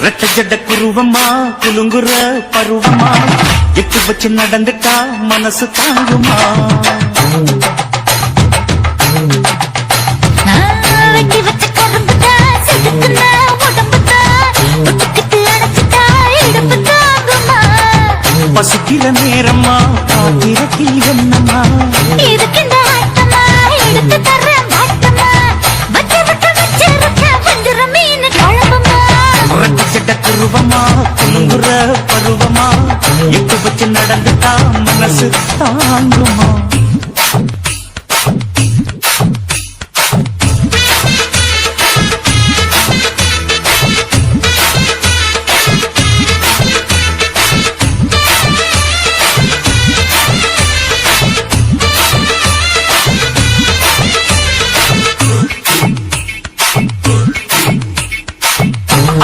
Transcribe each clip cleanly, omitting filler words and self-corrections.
ரெட்ட ஜட குருவமா குலுங்குற பருவமா எட்டு வச்சு நடந்துட்டா மனசு தாங்குமா பசிக்கிற நேரமா பாத்திரத்தில் என்னம்மா பருவமா குலுங்குற பருவமா எட்டு வச்சு நடந்துட்டா மனசு தாங்குமா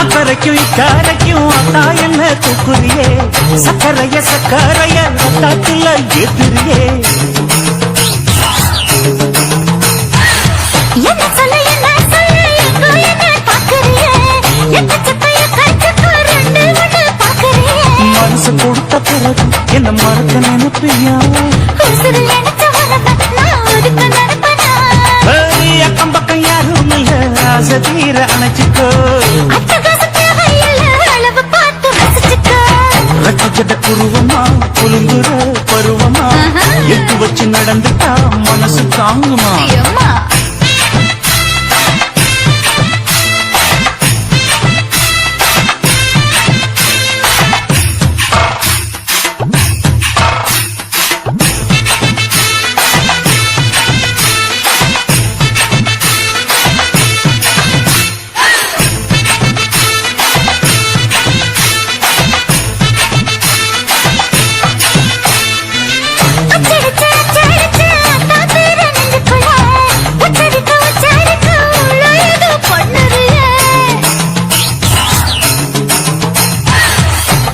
அக்கறைக்கும் இக்கரைக்கும் அத்தா என்ன தூக்குறியே சக்கரைய சக்கரைய அத்தாக்குள்ள ஏத்துறியே மனசு கொடுத்த பிறகு என்ன மறக்க நினைப்பியா அக்கம் பக்கம் யாரும் இல்ல ஆசை தீர அணைச்சிக்கோ குருவமா குலுங்குற பருவமா எட்டு வச்சு நடந்துட்டா மனசு தாங்குமா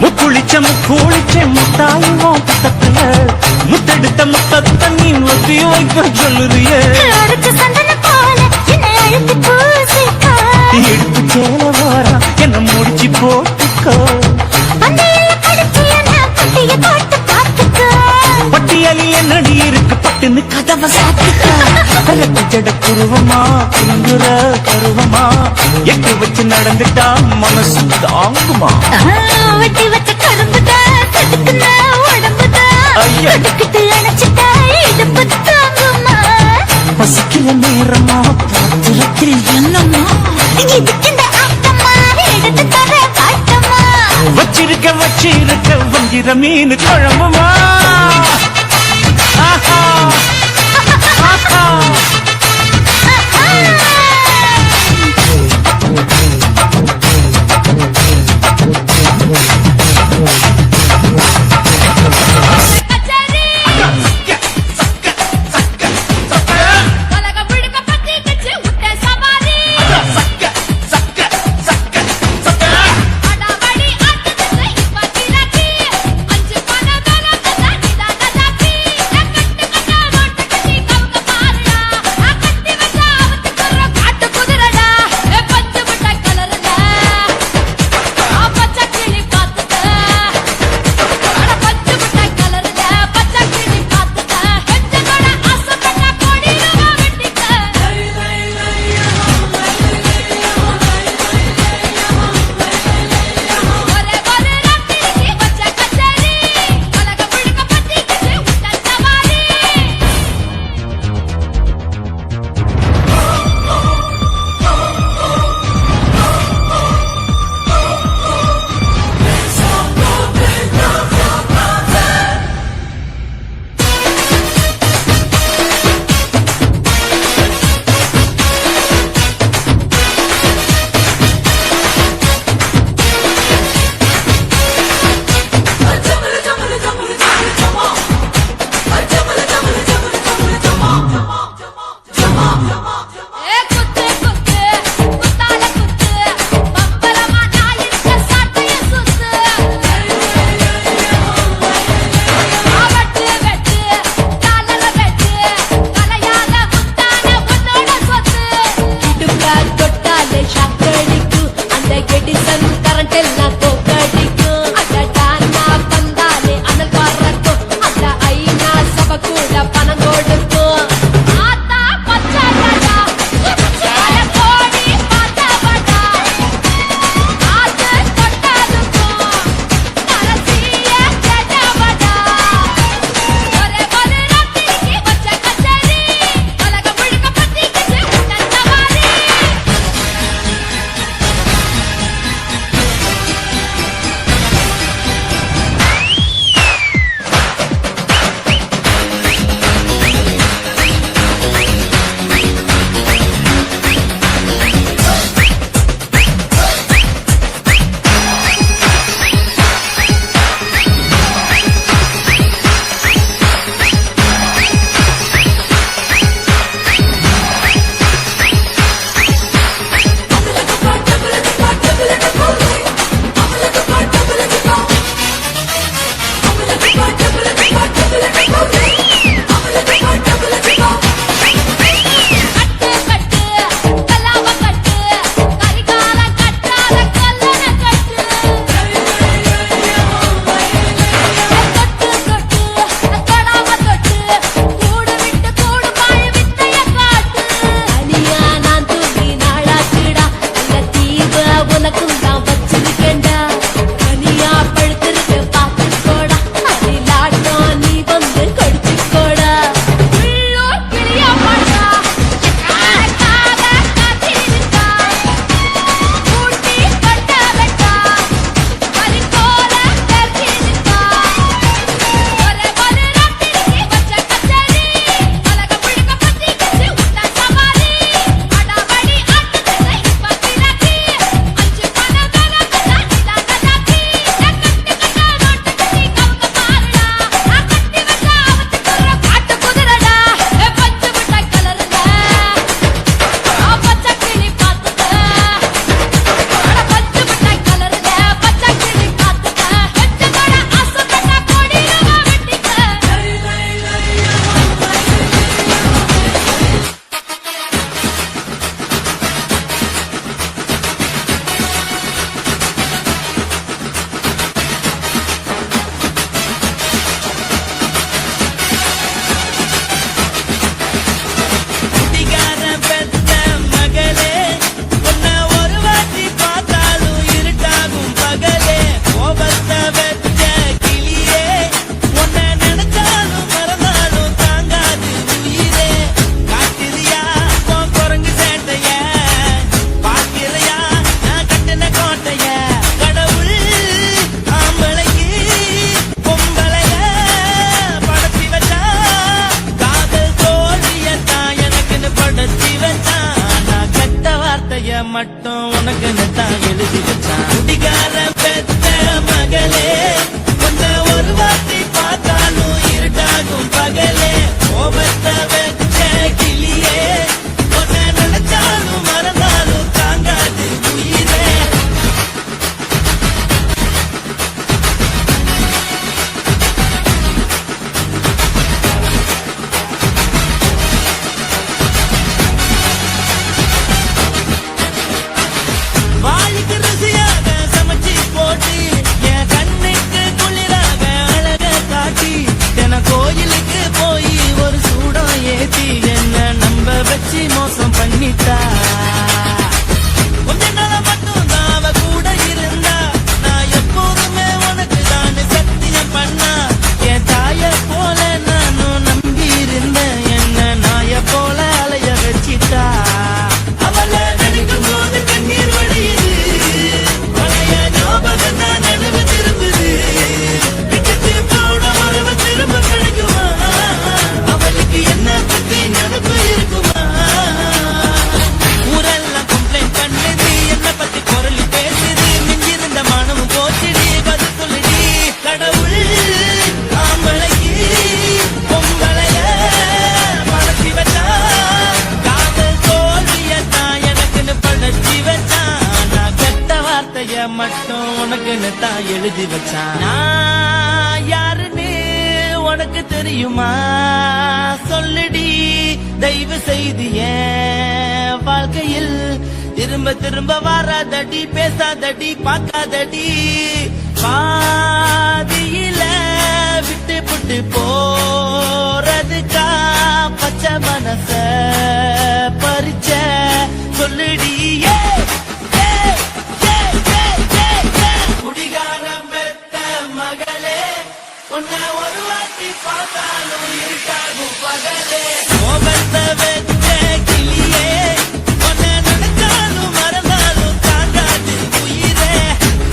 முக்குளிச்ச முத்தாயும் பக்கத்துல முத்தெடுத்த முத்தத்தை நீ ஒத்தி வைக்க சொல்லுறிய எடுத்து சேல வாரா என்ன முடிச்சு போட்டுக்கோ பட்டியலில் என்னடி இருக்கு பட்டுன்னு கதவை சாத்துக்கோ ஜட குருவமா குங்குற பருவமா எட்டு வச்சு நடந்துட்டா மனசு தாங்குமா பசிக்கிற நேரமா பாத்திரத்தில் என்னம்மா வச்சிருக்க வஞ்சிர மீன் குழம்புமா எழுதி வச்சான். நான் யாருன்னு உனக்கு தெரியுமா சொல்லுடி, தயவு செய்து என் வாழ்க்கையில் திரும்ப திரும்ப வராதடி, பேசாதடி, பார்க்காதடி. பாதியில விட்டு புட்டு போறதுக்கா பச்சை மனச பறிச்ச சொல்லுடி. குடிகாரம் பெத்த மகளே, உன்னை ஒரு வாட்டி பார்த்தாலும் இருக்காகும் பகலே. கோபத்தை வச்ச கிளியே, உன்னை நினைச்சாலும் மறந்தாலும் தாங்காது உயிரே.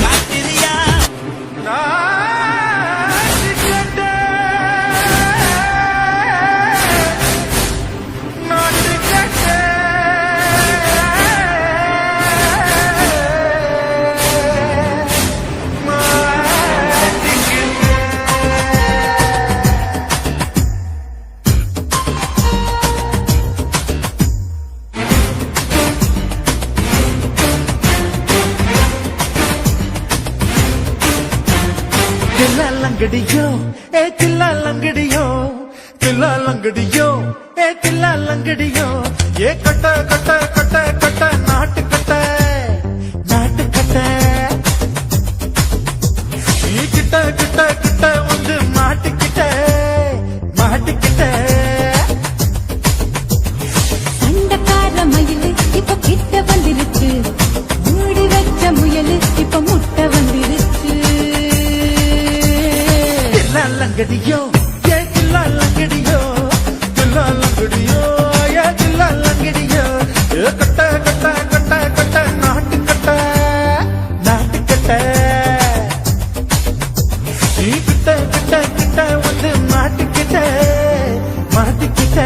காத்திரியா தில்லாலங்கடியோ ஏ தில்லாலங்கடியோ, தில்லாலங்கடியோ ஏ தில்லாலங்கடியோ, ஏ கட்ட கட்ட கட்ட கட்ட நாட்டு கட்ட நாட்டு கட்ட. நீ கிட்ட கிட்ட கிட்ட வந்து மாட்டிக்கிட்ட மாட்டிக்கிட்ட. சண்டக்கார மயிலு இப்ப கிட்ட வந்துருச்சு, மூடி வச்ச முயலு இப்ப முட்டை வந்துருச்சு. தில்லாலங்கடியோ ஏ தில்லாலங்கடியோ, தில்லாலங்கடியோ ஏ தில்லாலங்கடியோ, ஏ கட்ட கட்ட கட்ட கட்ட நாட்டு கட்ட நாட்டு கட்ட. நீ கிட்ட கிட்ட கிட்ட வந்து மாட்டிக்கிட்ட மாட்டிக்கிட்ட.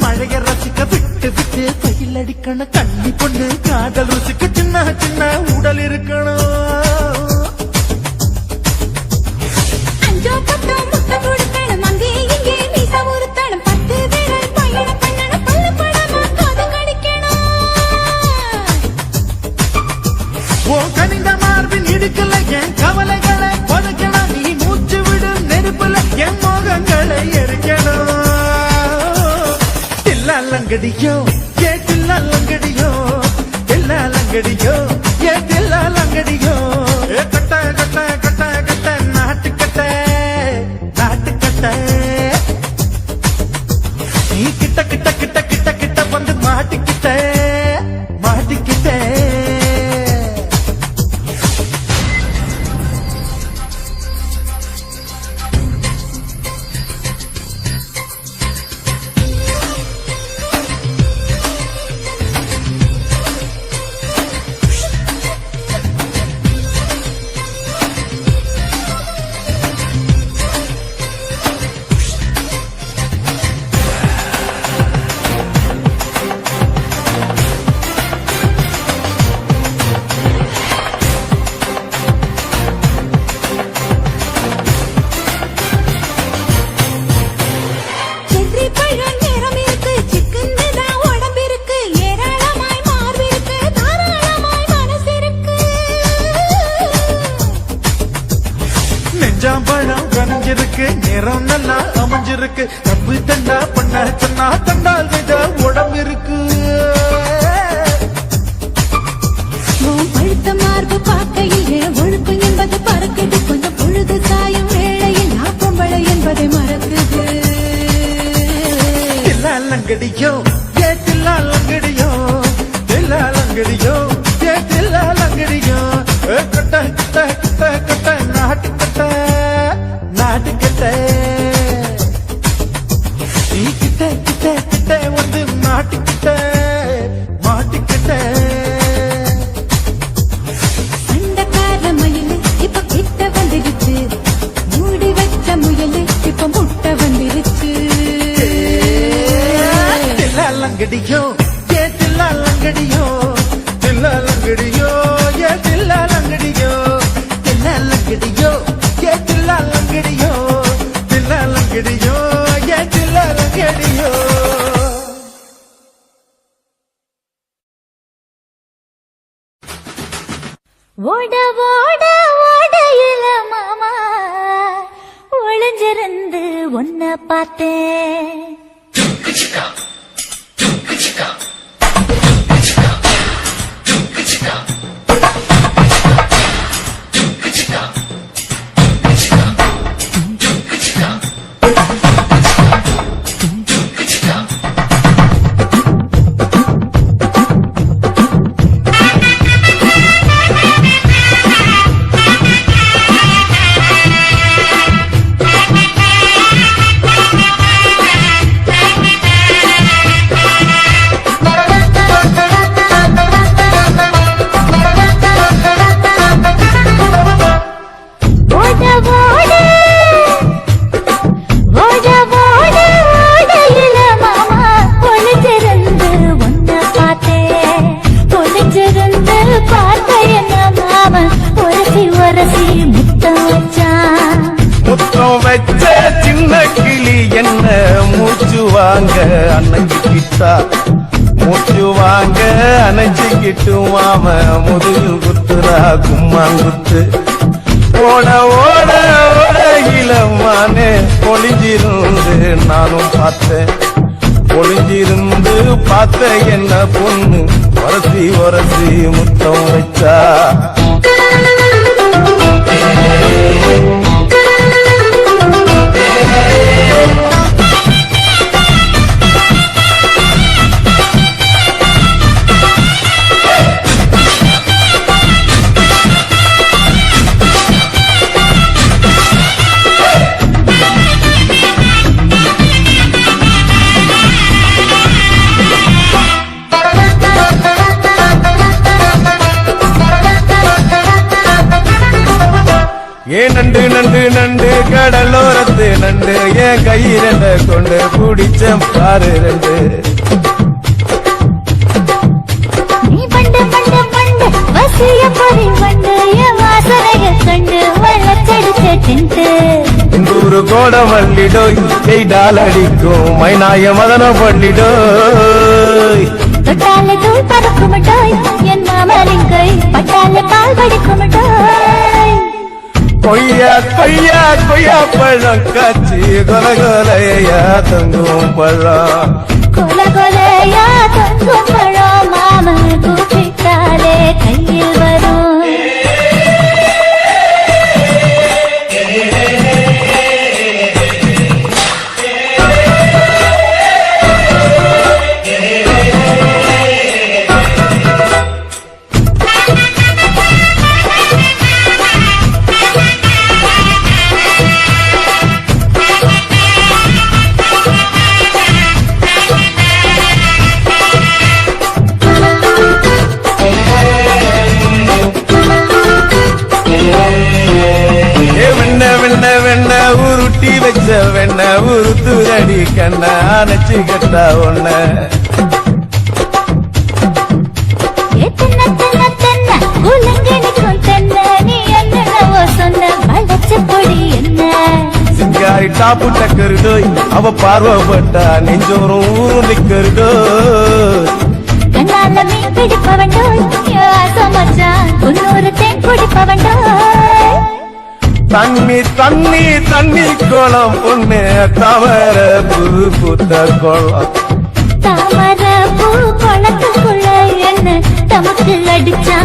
மழைய ரசிக்க விட்டு விட்டு கையில் அடிக்கணும் கண்ணி பொண்ணு காதல் ருசிக்க சின்ன சின்ன உடல் இருக்கணும். அஞ்சோ பத்தோ முட்டை கொடுக்கணும், அங்கே இங்கே மீச உறுத்தணும், 10 விரல் பயணம் பண்ணணும், பல்லு படமா காது கடிக்கணும். ஓ கனிந்த மார்பின் இடுக்கல என் கவலைகளை பதுக்கணும், நீ மூச்சு விடும் நெருப்புல என் மோகங்களை எரிக்கணும். தில்லாலங்கடியோ ஏ தில்லாலங்கடியோ, தில்லாலங்கடியோ ஏ தில்லாலங்கடியோ, ஏ கட்ட கட்ட கட்ட கட்ட நாட்டு கட்ட நாட்டு கட்ட. நீ கிட்ட கிட்ட கிட்ட கிட்ட கிட்ட வந்து மாட்டிக்கிட்ட மாட்டிக்கிட்ட. செர்ரி பழம் நேரம் இருக்கு, சிக்கன்னு தான் உடம்பு இருக்கு, ஏராளமாய் மார்பு இருக்கு, தாராளமாய் மனசு இருக்கு. நெஞ்சாம்பழம் கனிஞ்சிருக்கு, நேரம் நல்லா அமைஞ்சிருக்கு, தப்பு தண்டா பண்ண சொன்னா தண்டால் வித உடம்பு இருக்கு. உன் பழுத்த மார்பு பார்க்கையிலே ஒழுக்கம் என்பது பறக்குது, கொஞ்சம் பொழுது சாயும் வேளையில் நான் பொம்பளை என்பதை மறக்குது. தில்லாலங்கடியோ ஏ தில்லாலங்கடியோ, தில்லாலங்கடியோ ஏ தில்லாலங்கடியோ, ஏ கட்ட கட்ட கட்ட கட்ட நாட்டு கட்ட நாட்டு கட்ட. நீ தில்லாலங்கடியோ ஏ தில்லாலங்கடியோ தில்லாலங்கடியோ ஏ தில்லாலங்கடியோ தில்லாலங்கடியோ ஏ தில்லாலங்கடியோ தில்லாலங்கடியோ ஏ தில்லாலங்கடியோ ஓட ஓட ஓடையில மாமா ஒளிஞ்சிருந்து ஒன்ன பார்த்தேன் முத்தம் வச்ச சின்ன கிளி என்ன மூச்சு வாங்க அணைஞ்சுக்கிட்டா மூச்சு வாங்க அணைஞ்சுக்கிட்டு மாம முதுகில் குத்துறா கும்மாங்குத்து ஓட ஓட ஓட இளமானே ஒளிஞ்சிருந்து நானும் பார்த்தேன் ஒளிஞ்சிருந்து பார்த்த என்ன பொண்ணு வரசி வரசி முத்தம் வச்சா ஏன் நண்டு நண்டு நண்டு கடலோரத்து நண்டு என் கையிரண்ட கொண்டு குடிச்ச பாரு ரெண்டு நீ பண்டு பண்டு பண்டு வசிய பொறி பண்டு என் வாசனைய கண்டு வளச்செடுத்த திண்டு ஒரு கோட மல்லிடோய் கைடால் அடிக்கும் மைனாய மதன பள்ளிடோய் தொட்டாலே தூள் பறக்குமட்டோய் என் மாமலின் கை பட்டாலே பால் படிக்குமட்டோய் கொய்யா கொய்யா கொய்யா பழம் காட்சி கொல கொலையா தங்கும் பழம் கொல கொலையா தங்கும் பழம் மாம கூப்பிட்டாலே கையில் வரும் உருட்டி வச்ச வெண்ண உருத்துரடி கண்ண அணைச்சு கட்டா ஒண்ண சிங்காரி டாப்பு டக்கருடோய் அவ பார்வப்பட்டா நெஞ்சோறும் ஊரும் நிக்கருடோய் கண்ணால மீன் பிடிப்பவண்டோய் சமச்சான் உன்னொரு தேன் குடிப்பவண்டோய் தண்ணி தண்ணி தண்ணி குளம் பொண்ணு தவற பூ பூத்த குளம் தாமர பூ குளத்துக்குள்ள என்ன தமக்கு அடிச்சா